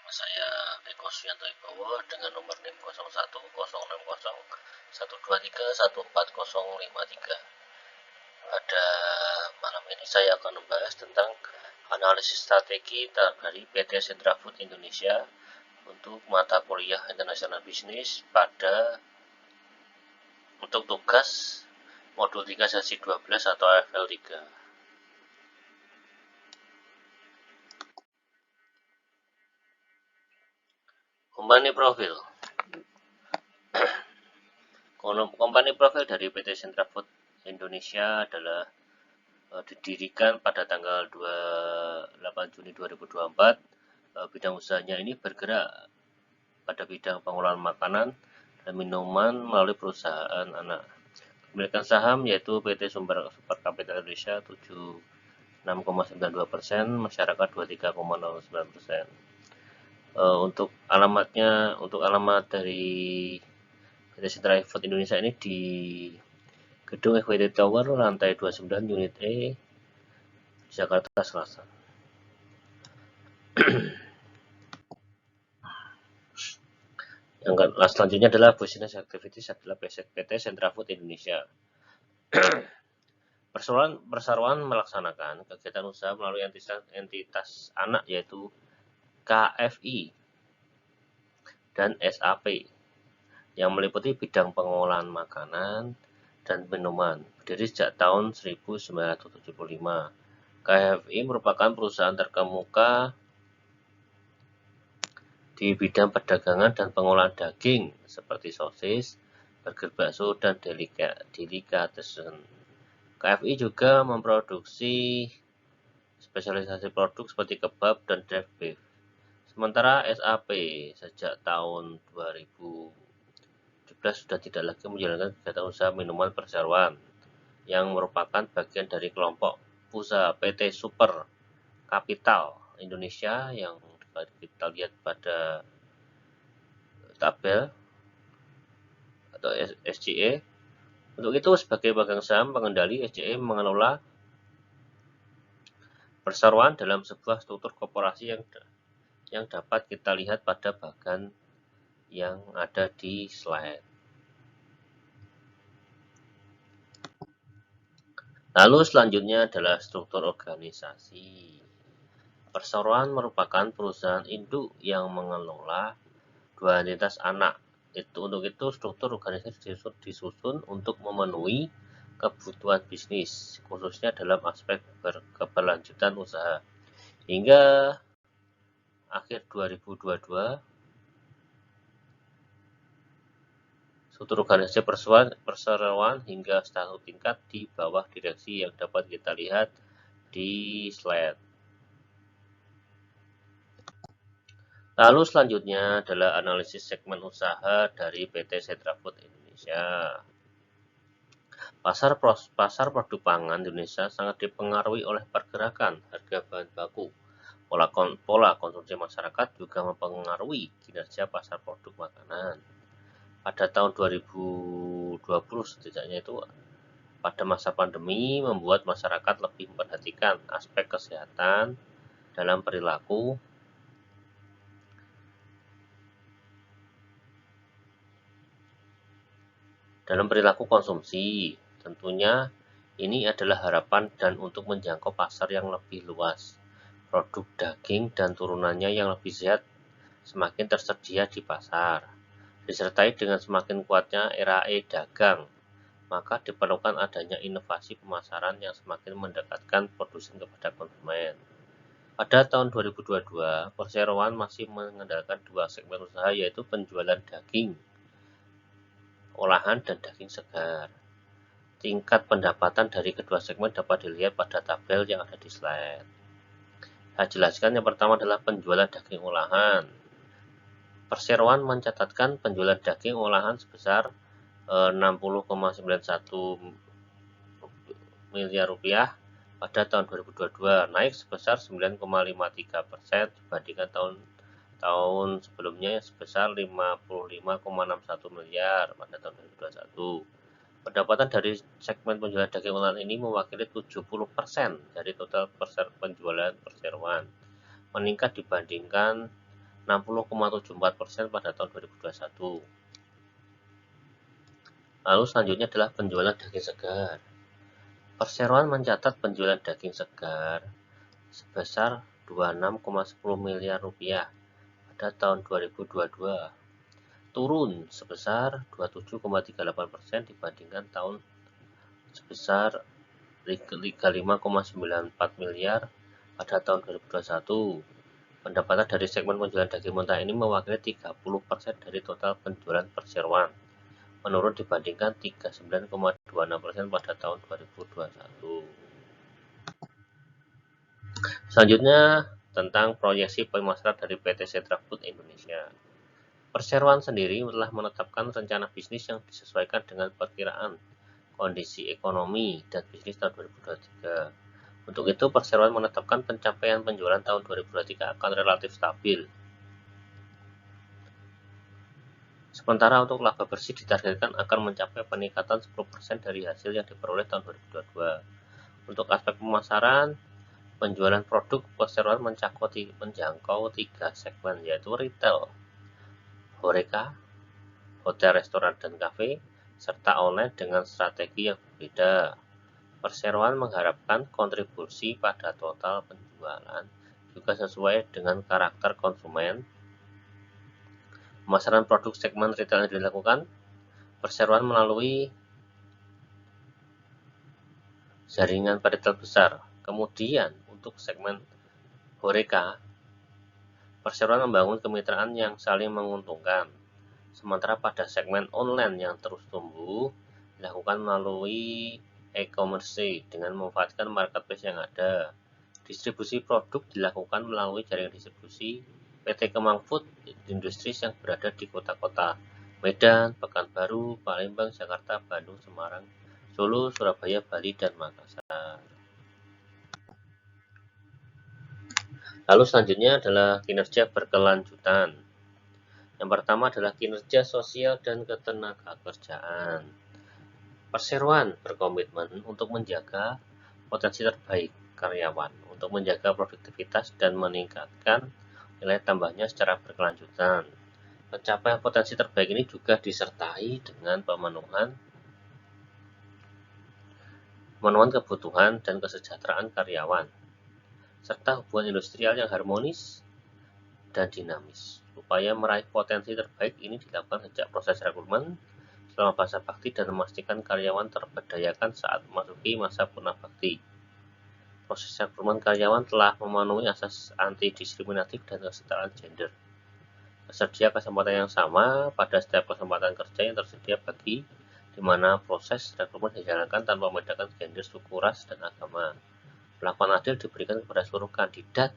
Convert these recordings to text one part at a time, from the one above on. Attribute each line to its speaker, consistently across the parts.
Speaker 1: Saya Eko Suyanto Ibowo dengan nomor NIM 01060123140053. Pada malam ini saya akan membahas tentang analisis strategi dari PT Sentra Food Indonesia untuk mata kuliah International Business untuk tugas modul 3 sesi 12 atau AFL 3. Company profil. Company profil dari PT Sentra Food Indonesia adalah didirikan pada tanggal 28 Juni 2024. Bidang usahanya ini bergerak pada bidang pengolahan makanan dan minuman melalui perusahaan anak. Pemilikan saham yaitu PT Super Capital Indonesia 76,92%, masyarakat 23,09%. Untuk alamat dari PT Sentra Food Indonesia ini di Gedung FWT Tower, lantai 29, Unit E, Jakarta Selatan. Yang selanjutnya adalah business activities adalah PT Sentra Food Indonesia. Perseroan melaksanakan kegiatan usaha melalui entitas anak yaitu KFI dan SAP yang meliputi bidang pengolahan makanan dan minuman, berdiri sejak tahun 1975. KFI merupakan perusahaan terkemuka di bidang perdagangan dan pengolahan daging seperti sosis, burger bakso, dan delicatessen. KFI juga memproduksi spesialisasi produk seperti kebab dan draft beef. Sementara SAP sejak tahun 2017 sudah tidak lagi menjalankan kegiatan usaha minuman perseroan yang merupakan bagian dari kelompok usaha PT Super Capital Indonesia yang kita lihat pada tabel atau SCE. Untuk itu, sebagai pemegang saham pengendali, SCE mengelola perseroan dalam sebuah struktur korporasi yang dapat kita lihat pada bagian yang ada di slide. Lalu selanjutnya adalah struktur organisasi. Perseroan merupakan perusahaan induk yang mengelola dua entitas anak. Untuk itu struktur organisasi disusun untuk memenuhi kebutuhan bisnis, khususnya dalam aspek keberlanjutan usaha. Hingga akhir 2022, struktur organisasi perseroan hingga satu tingkat di bawah direksi yang dapat kita lihat di slide. Lalu selanjutnya adalah analisis segmen usaha dari PT Sentra Food Indonesia. Pasar produk pangan Indonesia sangat dipengaruhi oleh pergerakan harga bahan baku. Pola konsumsi masyarakat juga mempengaruhi kinerja pasar produk makanan. Pada tahun 2020 setidaknya itu pada masa pandemi membuat masyarakat lebih memperhatikan aspek kesehatan dalam perilaku konsumsi. Tentunya ini adalah harapan dan untuk menjangkau pasar yang lebih luas. Produk daging dan turunannya yang lebih sehat semakin tersedia di pasar. Disertai dengan semakin kuatnya era e-dagang, maka diperlukan adanya inovasi pemasaran yang semakin mendekatkan produsen kepada konsumen. Pada tahun 2022, perseroan masih mengandalkan dua segmen usaha yaitu penjualan daging olahan dan daging segar. Tingkat pendapatan dari kedua segmen dapat dilihat pada tabel yang ada di slide. Saya jelaskan, yang pertama adalah penjualan daging olahan. Perseroan mencatatkan penjualan daging olahan sebesar 60,91 miliar rupiah pada tahun 2022, naik sebesar 9,53% dibandingkan tahun sebelumnya sebesar 55,61 miliar pada tahun 2021. Pendapatan dari segmen penjualan daging olahan ini mewakili 70% dari total penjualan perseroan, meningkat dibandingkan 60,74% pada tahun 2021. Lalu selanjutnya adalah penjualan daging segar. Perseroan mencatat penjualan daging segar sebesar 26,10 miliar rupiah pada tahun 2022, turun sebesar 27,38% dibandingkan tahun sebesar 35,94 miliar pada tahun 2021. Pendapatan dari segmen penjualan daging mentah ini mewakili 30% dari total penjualan perseroan, menurun dibandingkan 39,26% pada tahun 2021. Selanjutnya tentang proyeksi pemasaran dari PT Sentra Food Indonesia. Perseroan sendiri telah menetapkan rencana bisnis yang disesuaikan dengan perkiraan kondisi ekonomi dan bisnis tahun 2023. Untuk itu, Perseroan menetapkan pencapaian penjualan tahun 2023 akan relatif stabil. Sementara untuk laba bersih ditargetkan akan mencapai peningkatan 10% dari hasil yang diperoleh tahun 2022. Untuk aspek pemasaran, penjualan produk Perseroan menjangkau 3 segmen, yaitu retail, HoReCa, hotel, restoran, dan kafe, serta online dengan strategi yang berbeda. Perseroan mengharapkan kontribusi pada total penjualan juga sesuai dengan karakter konsumen. Pemasaran produk segmen retail yang dilakukan Perseroan melalui jaringan retail besar. Kemudian untuk segmen HoReCa, Perseroan membangun kemitraan yang saling menguntungkan. Sementara pada segmen online yang terus tumbuh, dilakukan melalui e-commerce dengan memanfaatkan marketplace yang ada. Distribusi produk dilakukan melalui jaringan distribusi PT Kemang Food Industries yang berada di kota-kota Medan, Pekanbaru, Palembang, Jakarta, Bandung, Semarang, Solo, Surabaya, Bali, dan Makassar. Lalu selanjutnya adalah kinerja berkelanjutan. Yang pertama adalah kinerja sosial dan ketenagakerjaan. Perseroan berkomitmen untuk menjaga potensi terbaik karyawan, untuk menjaga produktivitas dan meningkatkan nilai tambahnya secara berkelanjutan. Pencapaian potensi terbaik ini juga disertai dengan pemenuhan kebutuhan dan kesejahteraan karyawan, serta hubungan industrial yang harmonis dan dinamis. Upaya meraih potensi terbaik ini dilakukan sejak proses rekrutmen selama masa bakti dan memastikan karyawan terberdayakan saat memasuki masa purna bakti. Proses rekrutmen karyawan telah memenuhi asas anti-diskriminatif dan kesetaraan gender. Tersedia kesempatan yang sama pada setiap kesempatan kerja yang tersedia bagi di mana proses rekrutmen dijalankan tanpa membedakan gender, suku, ras, dan agama. Perlakuan adil diberikan kepada seluruh kandidat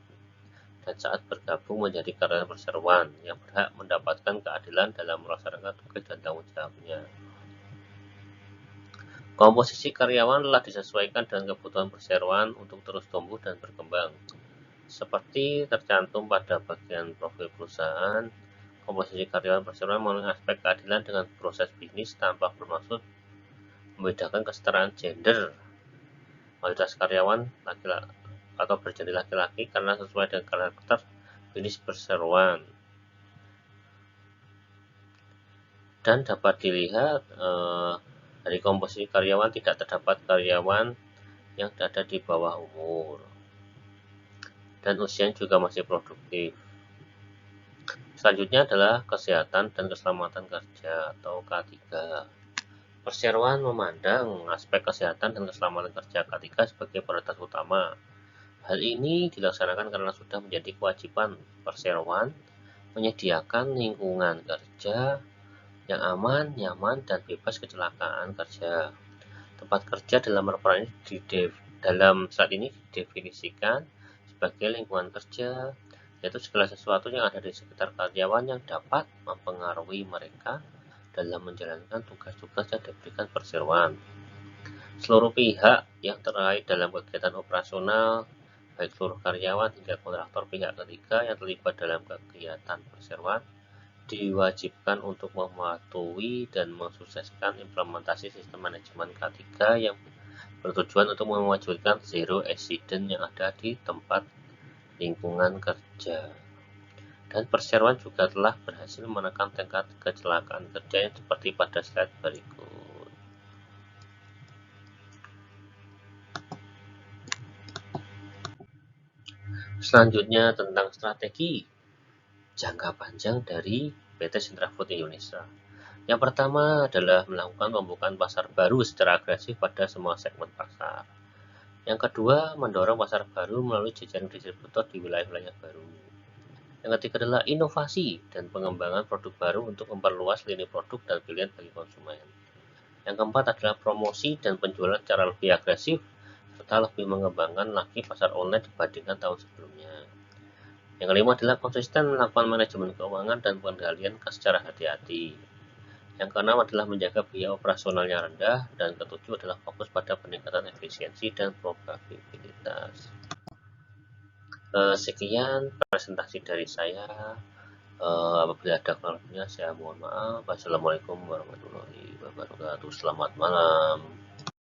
Speaker 1: dan saat bergabung menjadi karyawan perseroan yang berhak mendapatkan keadilan dalam melaksanakan tugas dan tanggung jawabnya. Komposisi karyawan telah disesuaikan dengan kebutuhan perseroan untuk terus tumbuh dan berkembang. Seperti tercantum pada bagian profil perusahaan, komposisi karyawan perseroan memenuhi aspek keadilan dengan proses bisnis tanpa bermaksud membedakan kesetaraan gender. Mayoritas karyawan laki-laki atau berjenis laki-laki karena sesuai dengan karakter bisnis perseroan. Dan dapat dilihat dari komposisi karyawan tidak terdapat karyawan yang ada di bawah umur dan usianya juga masih produktif. Selanjutnya adalah kesehatan dan keselamatan kerja atau K3. Perseroan memandang aspek kesehatan dan keselamatan kerja K3 sebagai prioritas utama. Hal ini dilaksanakan karena sudah menjadi kewajiban perseroan menyediakan lingkungan kerja yang aman, nyaman, dan bebas kecelakaan kerja. Tempat kerja dalam peraturan ini dalam saat ini didefinisikan sebagai lingkungan kerja, yaitu segala sesuatu yang ada di sekitar karyawan yang dapat mempengaruhi mereka dalam menjalankan tugas-tugas yang diberikan perseroan. Seluruh pihak yang terkait dalam kegiatan operasional, baik seluruh karyawan hingga kontraktor pihak ketiga yang terlibat dalam kegiatan perseroan, diwajibkan untuk mematuhi dan mensukseskan implementasi sistem manajemen K3 yang bertujuan untuk mewujudkan zero accident yang ada di tempat lingkungan kerja. Dan perseroan juga telah berhasil menekan tingkat kecelakaan kerja yang seperti pada slide berikut. Selanjutnya tentang strategi jangka panjang dari PT Sentra Food Indonesia. Yang pertama adalah melakukan pembukaan pasar baru secara agresif pada semua segmen pasar. Yang kedua, mendorong pasar baru melalui jajaran distributor di wilayah-wilayah baru. Yang ketiga adalah inovasi dan pengembangan produk baru untuk memperluas lini produk dan pilihan bagi konsumen. Yang keempat adalah promosi dan penjualan secara lebih agresif, serta lebih mengembangkan lagi pasar online dibandingkan tahun sebelumnya. Yang kelima adalah konsisten melakukan manajemen keuangan dan pengendalian secara hati-hati. Yang keenam adalah menjaga biaya operasionalnya rendah, dan ketujuh adalah fokus pada peningkatan efisiensi dan probabilitas. Sekian presentasi dari saya. Apabila ada kelemahannya, saya mohon maaf. Wassalamualaikum warahmatullahi wabarakatuh. Selamat malam.